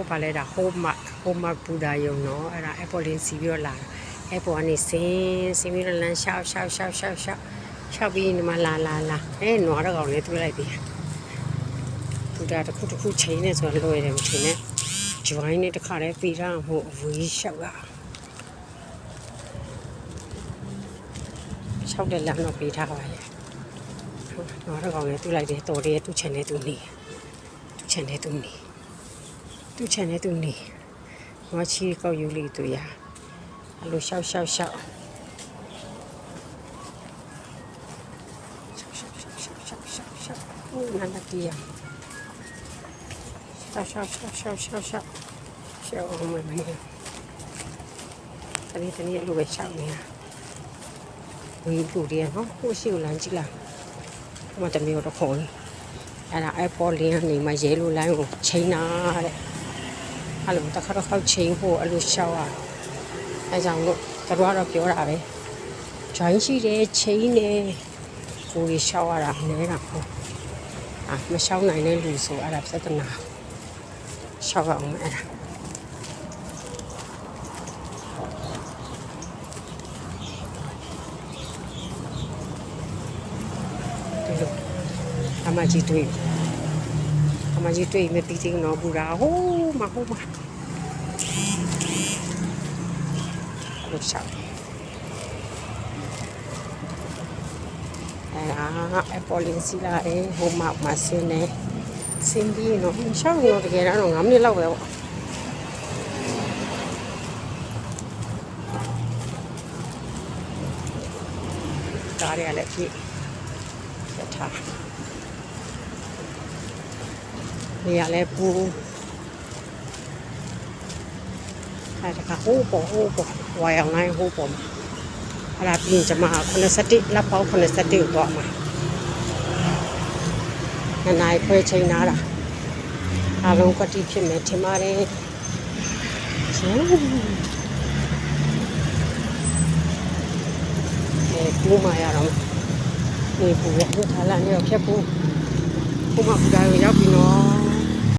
ပါလဲဒါဟိုမဘူဒါယုံနော်အဲ့ဒါ Apple လင်းစီပြီးတော့လာ Apple ကနေစင်းပြီးတော့လမ်းရှောက်ပြီးဒီမှာလာနွားတော့ကောင်လေးတွေ့လိုက်ပြီဘူဒါတစ်ခုချိန်နေဆိုတော့လွယ်တယ်မထင်နဲ့ဂျွိုင်းနဲ့တခါတည်းပြီးတော့ဟိုအဝေးရှောက်တာရှောက်တဲ့လမ်းတော့ပေးထားပါရဲ့နွားတော့ကောင်လေးတွေ့လိုက်တယ်တော်တယ်သူ့ချန်နဲ့သူနေနွားချီကောက်ယူလိသူရအဲ့လိုရှောက်ဦးနာတတီးရရှောက်အောင်မင်းတနေ့လိုပဲရှောက်နေတာဝီလူတွေနော်ဟိုရှိကိုလမ်းကြည့်လာဟိုမှာတမျိုးတော့ခေါ်နေအဲ့ဒါ Apple လင်းကနေမှရဲလိုလိုင်းကိုချိန်နာတဲ့အဲ့လိုတစ်ခါတော့ချိန်ဖို့အဲ့လိုရှောက်ရအဲ့ကြောင့်လို့တို့ကတော့ပြောတာပဲဂျွိုင်းရှိတယ်ချိန်နေကိုကြီးရှောက်ရတာနေတာပေါ့မရှောက်နိုင်တဲ့လူဆိုအဲ့ဒါပြဿနာရှောက်အောင်အဲ့ဒါအမကြီးတွေ့မပြီးသေးဘူးနော်ဘူရာဟိုးမလို့ရှောက်Apple လင်းစီလာတယ်ဟိုမှာဆင်းပြီးတော့ရှောက်နေတော့တကယ်တော့9မိနစ်လောက်ပဲပေါ့ကားရလည်းပြည့်ရထားနေရလဲပူအဲ့ဒါကဟိုးပေါ်ဝါရောင်နိုင်ဟိုးပေါ်အဲ့ဒါပြင်ကျမ81လက်ပေါင်း81ကိုတော့မှာနိုင်ခွဲချိန်နာတာအလုံးကတိဖြစ်မယ်ထင်ပါတယ်ပူမရတော့နေပူရထားလာနေတော့ဖြတ်ဖို့ဘုမပူတာရောက်ပြီနော်